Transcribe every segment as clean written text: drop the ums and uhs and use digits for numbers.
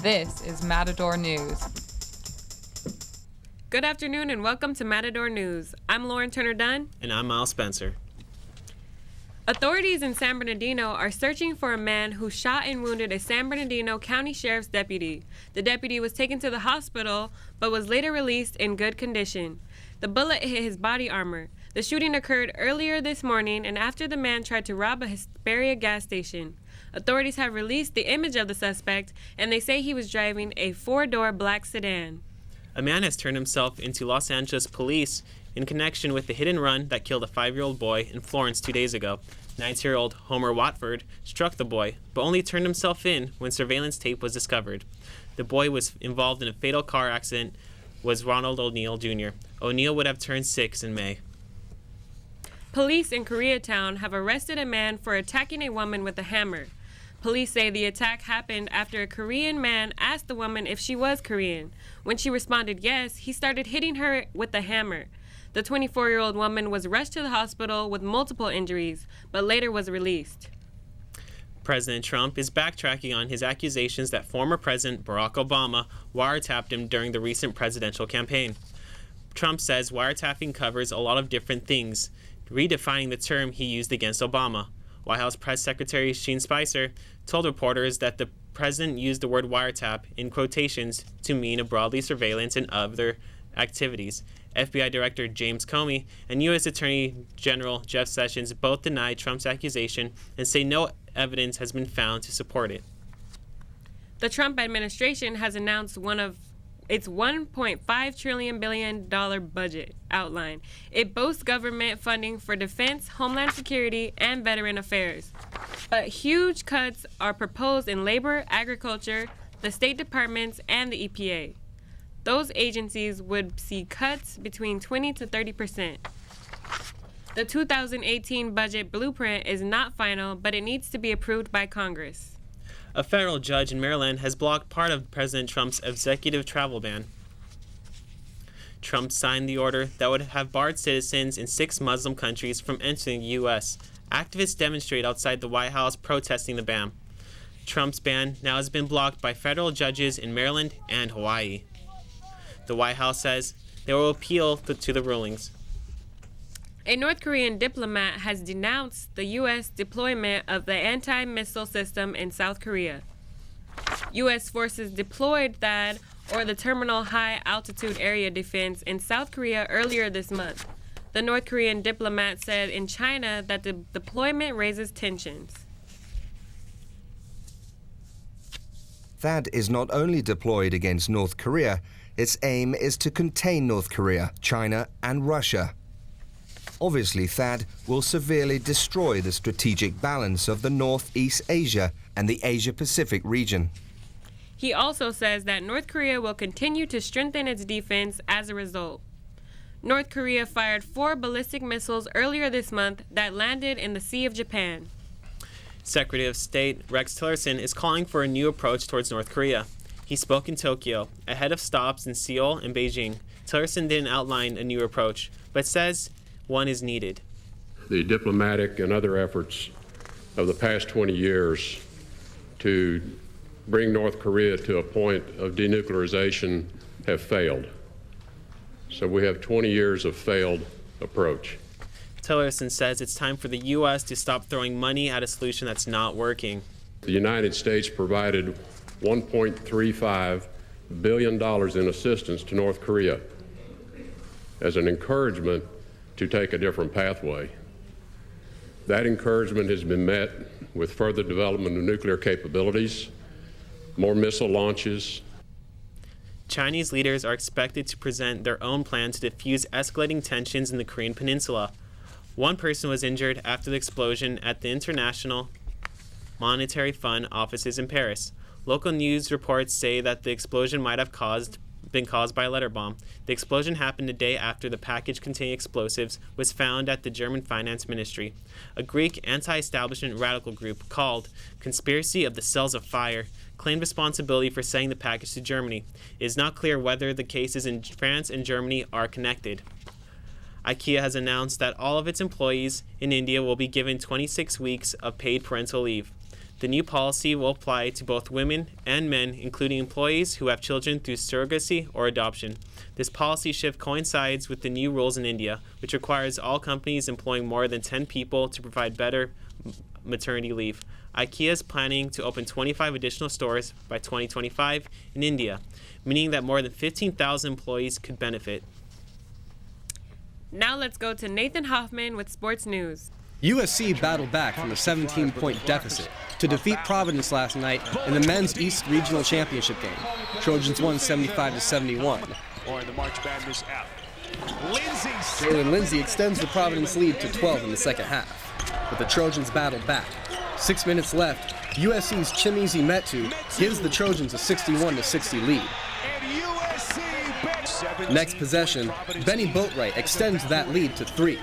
This is Matador News. Good afternoon and welcome to Matador News. I'm Lauren Turner-Dunn. And I'm Miles Spencer. Authorities in San Bernardino are searching for a man who shot and wounded a San Bernardino County Sheriff's deputy. The deputy was taken to the hospital but was later released in good condition. The bullet hit his body armor. The shooting occurred earlier this morning and after the man tried to rob a Hesperia gas station. Authorities have released the image of the suspect and they say he was driving a four-door black sedan. A man has turned himself into Los Angeles police in connection with the hit and run that killed a 5-year-old boy in Florence 2 days ago. 19-year-old Homer Watford struck the boy, but only turned himself in when surveillance tape was discovered. The boy was involved in a fatal car accident was Ronald O'Neill Jr. O'Neill would have turned 6 in May. Police in Koreatown have arrested a man for attacking a woman with a hammer. Police say the attack happened after a Korean man asked the woman if she was Korean. When she responded yes, he started hitting her with a hammer. The 24-year-old woman was rushed to the hospital with multiple injuries, but later was released. President Trump is backtracking on his accusations that former President Barack Obama wiretapped him during the recent presidential campaign. Trump says wiretapping covers a lot of different things, redefining the term he used against Obama. White House Press Secretary Sean Spicer told reporters that the president used the word wiretap in quotations to mean a broadly surveillance and other activities. FBI Director James Comey and U.S. Attorney General Jeff Sessions both denied Trump's accusation and say no evidence has been found to support it. The Trump administration has announced one of its $1.5 trillion budget outline. It boasts government funding for defense, homeland security, and veteran affairs. But huge cuts are proposed in labor, agriculture, the State Departments, and the EPA. Those agencies would see cuts between 20 to 30%. The 2018 budget blueprint is not final, but it needs to be approved by Congress. A federal judge in Maryland has blocked part of President Trump's executive travel ban. Trump signed the order that would have barred citizens in 6 Muslim countries from entering the U.S. Activists demonstrate outside the White House protesting the ban. Trump's ban now has been blocked by federal judges in Maryland and Hawaii. The White House says they will appeal to the rulings. A North Korean diplomat has denounced the U.S. deployment of the anti-missile system in South Korea. U.S. forces deployed THAAD, or the Terminal High Altitude Area Defense, in South Korea earlier this month. The North Korean diplomat said in China that the deployment raises tensions. THAAD is not only deployed against North Korea, its aim is to contain North Korea, China, and Russia. Obviously, THAAD will severely destroy the strategic balance of the Northeast Asia and the Asia-Pacific region. He also says that North Korea will continue to strengthen its defense as a result. North Korea fired 4 ballistic missiles earlier this month that landed in the Sea of Japan. Secretary of State Rex Tillerson is calling for a new approach towards North Korea. He spoke in Tokyo, ahead of stops in Seoul and Beijing. Tillerson didn't outline a new approach, but says one is needed. The diplomatic and other efforts of the past 20 years to bring North Korea to a point of denuclearization have failed. So we have 20 years of failed approach. Tillerson says it's time for the U.S. to stop throwing money at a solution that's not working. The United States provided $1.35 billion in assistance to North Korea as an encouragement to take a different pathway. That encouragement has been met with further development of nuclear capabilities, more missile launches. Chinese leaders are expected to present their own plan to defuse escalating tensions in the Korean Peninsula. One person was injured after the explosion at the International Monetary Fund offices in Paris. Local news reports say that the explosion might have been caused by a letter bomb. The explosion happened a day after the package containing explosives was found at the German Finance Ministry. A Greek anti-establishment radical group called Conspiracy of the Cells of Fire claimed responsibility for sending the package to Germany. It is not clear whether the cases in France and Germany are connected. IKEA has announced that all of its employees in India will be given 26 weeks of paid parental leave. The new policy will apply to both women and men, including employees who have children through surrogacy or adoption. This policy shift coincides with the new rules in India, which requires all companies employing more than 10 people to provide better maternity leave. IKEA is planning to open 25 additional stores by 2025 in India, meaning that more than 15,000 employees could benefit. Now let's go to Nathan Hoffman with sports news. USC battled back from a 17-point deficit to defeat Providence last night in the men's East Regional Championship game. Trojans won 75-71. The March Madness app. Jalen Lindsey extends the Providence lead to 12 in the second half, but the Trojans battled back. 6 minutes left, USC's Chimizi Metu gives the Trojans a 61-60 lead. Next possession, Benny Boatwright extends that lead to 3.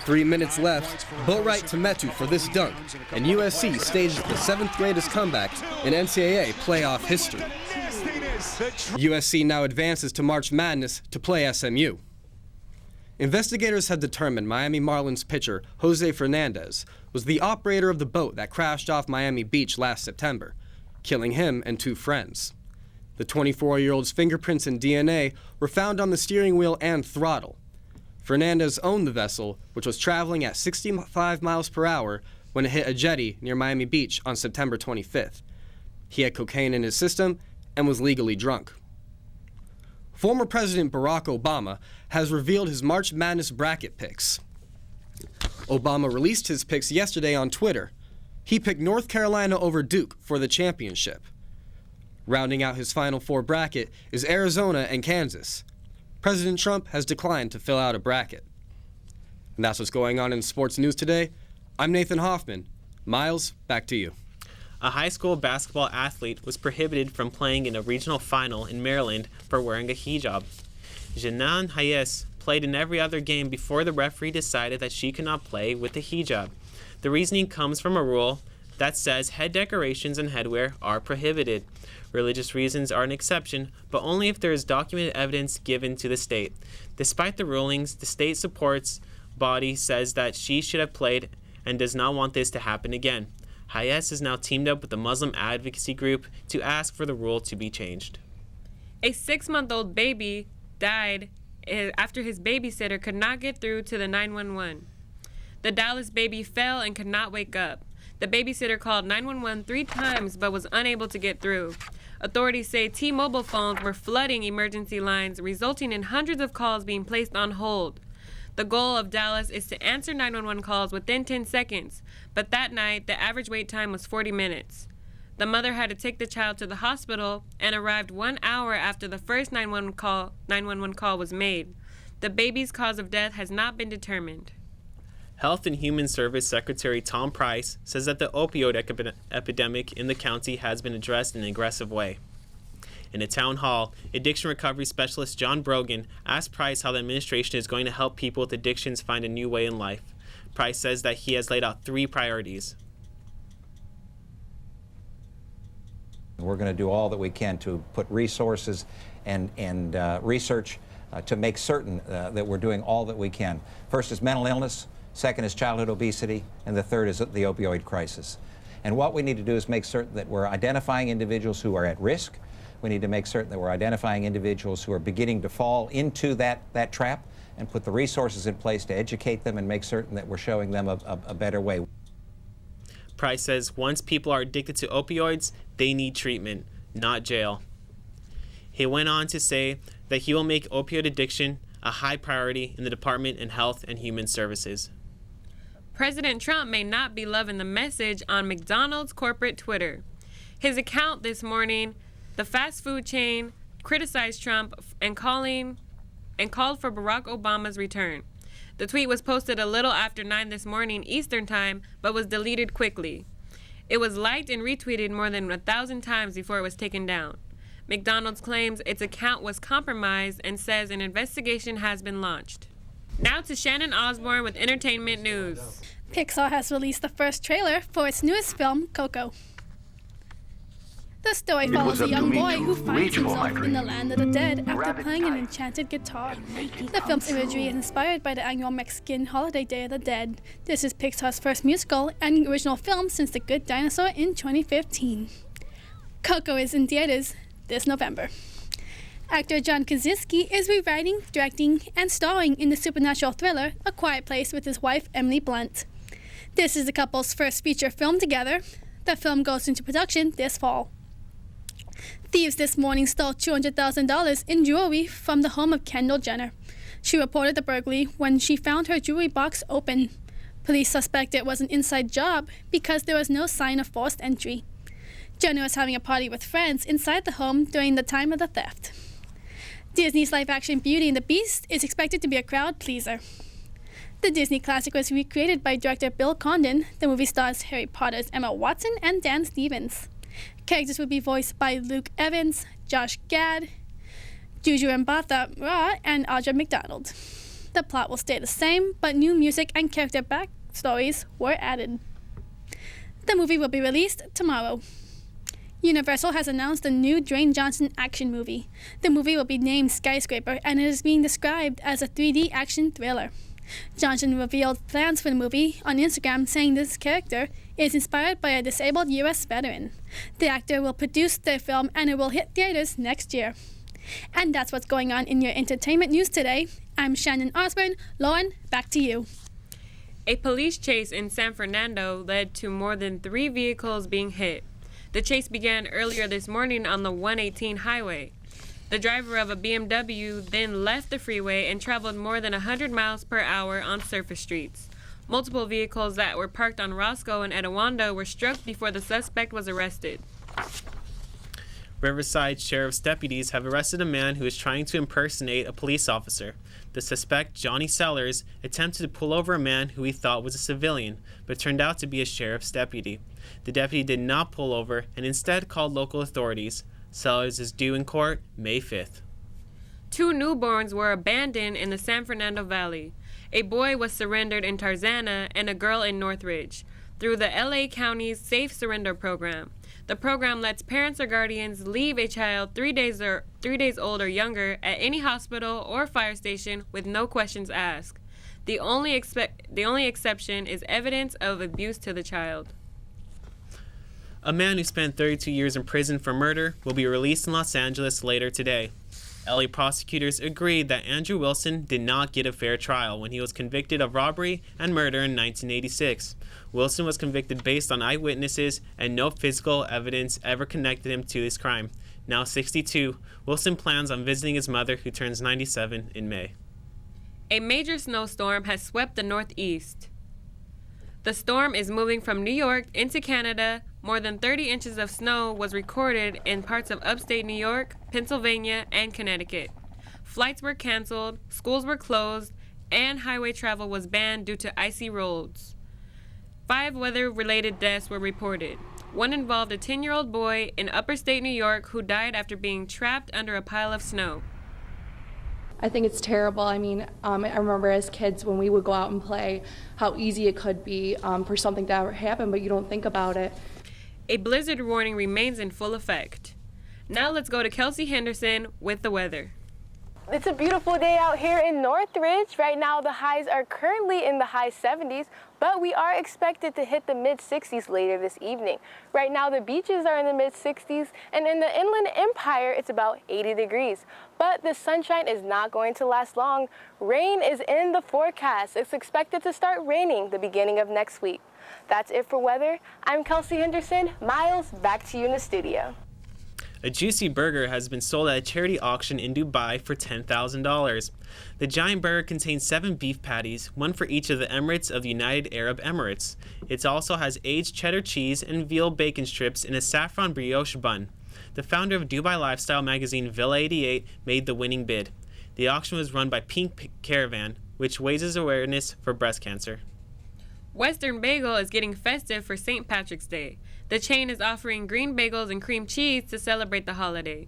3 minutes left, Boatwright to Metu for this dunk, and USC stages the 7th greatest comeback in NCAA playoff history. USC now advances to March Madness to play SMU. Investigators have determined Miami Marlins pitcher Jose Fernandez was the operator of the boat that crashed off Miami Beach last September, killing him and 2 friends. The 24-year-old's fingerprints and DNA were found on the steering wheel and throttle. Fernandez owned the vessel, which was traveling at 65 miles per hour when it hit a jetty near Miami Beach on September 25th. He had cocaine in his system and was legally drunk. Former President Barack Obama has revealed his March Madness bracket picks. Obama released his picks yesterday on Twitter. He picked North Carolina over Duke for the championship. Rounding out his Final Four bracket is Arizona and Kansas. President Trump has declined to fill out a bracket. And that's what's going on in sports news today. I'm Nathan Hoffman. Miles, back to you. A high school basketball athlete was prohibited from playing in a regional final in Maryland for wearing a hijab. Janan Hayes played in every other game before the referee decided that she could not play with the hijab. The reasoning comes from a rule that says head decorations and headwear are prohibited. Religious reasons are an exception, but only if there is documented evidence given to the state. Despite the rulings, the state supports body says that she should have played and does not want this to happen again. Hayes has now teamed up with the Muslim advocacy group to ask for the rule to be changed. A 6-month-old baby died after his babysitter could not get through to the 911. The Dallas baby fell and could not wake up. The babysitter called 911 3 times but was unable to get through. Authorities say T-Mobile phones were flooding emergency lines, resulting in hundreds of calls being placed on hold. The goal of Dallas is to answer 911 calls within 10 seconds, but that night the average wait time was 40 minutes. The mother had to take the child to the hospital and arrived 1 hour after the first 911 call was made. The baby's cause of death has not been determined. Health and Human Service Secretary Tom Price says that the opioid epidemic in the county has been addressed in an aggressive way. In a town hall, addiction recovery specialist John Brogan asked Price how the administration is going to help people with addictions find a new way in life. Price says that he has laid out 3 priorities. We're going to do all that we can to put resources and research to make certain that we're doing all that we can. First is mental illness. Second is childhood obesity, and the third is the opioid crisis. And what we need to do is make certain that we're identifying individuals who are at risk. We need to make certain that we're identifying individuals who are beginning to fall into that trap and put the resources in place to educate them and make certain that we're showing them a better way. Price says once people are addicted to opioids, they need treatment, not jail. He went on to say that he will make opioid addiction a high priority in the Department of Health and Human Services. President Trump may not be loving the message on McDonald's corporate Twitter. His account this morning, the fast food chain, criticized Trump and called for Barack Obama's return. The tweet was posted a little after 9 this morning Eastern Time, but was deleted quickly. It was liked and retweeted more than 1,000 times before it was taken down. McDonald's claims its account was compromised and says an investigation has been launched. Now to Shannon Osborne with entertainment news. Pixar has released the first trailer for its newest film, Coco. The story follows a young boy who finds himself in the land of the dead after playing an enchanted guitar. The film's imagery is inspired by the annual Mexican holiday Day of the Dead. This is Pixar's first musical and original film since The Good Dinosaur in 2015. Coco is in theaters this November. Actor John Krasinski is rewriting, directing, and starring in the supernatural thriller A Quiet Place with his wife Emily Blunt. This is the couple's first feature film together. The film goes into production this fall. Thieves this morning stole $200,000 in jewelry from the home of Kendall Jenner. She reported the burglary when she found her jewelry box open. Police suspect it was an inside job because there was no sign of forced entry. Jenner was having a party with friends inside the home during the time of the theft. Disney's live-action Beauty and the Beast is expected to be a crowd pleaser. The Disney classic was recreated by director Bill Condon. The movie stars Harry Potter's Emma Watson and Dan Stevens. Characters will be voiced by Luke Evans, Josh Gad, Juju Mbatha-Raw, and Audra McDonald. The plot will stay the same, but new music and character backstories were added. The movie will be released tomorrow. Universal has announced a new Dwayne Johnson action movie. The movie will be named Skyscraper, and it is being described as a 3D action thriller. Johnson revealed plans for the movie on Instagram, saying this character is inspired by a disabled U.S. veteran. The actor will produce the film, and it will hit theaters next year. And that's what's going on in your entertainment news today. I'm Shannon Osborne. Lauren, back to you. A police chase in San Fernando led to more than 3 vehicles being hit. The chase began earlier this morning on the 118 highway. The driver of a BMW then left the freeway and traveled more than 100 miles per hour on surface streets. Multiple vehicles that were parked on Roscoe and Etiwanda were struck before the suspect was arrested. Riverside Sheriff's deputies have arrested a man who is trying to impersonate a police officer. The suspect, Johnny Sellers, attempted to pull over a man who he thought was a civilian, but turned out to be a sheriff's deputy. The deputy did not pull over and instead called local authorities. Sellers is due in court May 5th. 2 newborns were abandoned in the San Fernando Valley. A boy was surrendered in Tarzana and a girl in Northridge through the LA County's Safe Surrender program. The program lets parents or guardians leave a child 3 days old or younger at any hospital or fire station with no questions asked. The only exception is evidence of abuse to the child. A man who spent 32 years in prison for murder will be released in Los Angeles later today. LA prosecutors agreed that Andrew Wilson did not get a fair trial when he was convicted of robbery and murder in 1986. Wilson was convicted based on eyewitnesses and no physical evidence ever connected him to this crime. Now 62, Wilson plans on visiting his mother, who turns 97 in May. A major snowstorm has swept the Northeast. The storm is moving from New York into Canada. More than 30 inches of snow was recorded in parts of upstate New York, Pennsylvania, and Connecticut. Flights were canceled, schools were closed, and highway travel was banned due to icy roads. 5 weather-related deaths were reported. One involved a 10-year-old boy in upstate New York who died after being trapped under a pile of snow. I think it's terrible. I mean, I remember as kids when we would go out and play, how easy it could be for something to happen, but you don't think about it. A blizzard warning remains in full effect. Now let's go to Kelsey Henderson with the weather. It's a beautiful day out here in Northridge. Right now the highs are currently in the high 70s, but we are expected to hit the mid-60s later this evening. Right now the beaches are in the mid-60s, and in the Inland Empire it's about 80 degrees. But the sunshine is not going to last long. Rain is in the forecast. It's expected to start raining the beginning of next week. That's it for weather. I'm Kelsey Henderson. Miles, back to you in the studio. A juicy burger has been sold at a charity auction in Dubai for $10,000. The giant burger contains 7 beef patties, one for each of the Emirates of the United Arab Emirates. It also has aged cheddar cheese and veal bacon strips in a saffron brioche bun. The founder of Dubai lifestyle magazine Villa 88 made the winning bid. The auction was run by Pink Caravan, which raises awareness for breast cancer. Western Bagel is getting festive for St. Patrick's Day. The chain is offering green bagels and cream cheese to celebrate the holiday.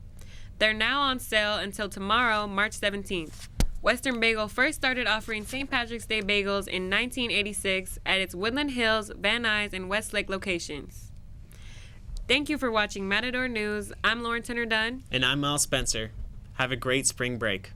They're now on sale until tomorrow, March 17th. Western Bagel first started offering St. Patrick's Day bagels in 1986 at its Woodland Hills, Van Nuys, and Westlake locations. Thank you for watching Matador News. I'm Lauren Tenor Dunn. And I'm Miles Spencer. Have a great spring break.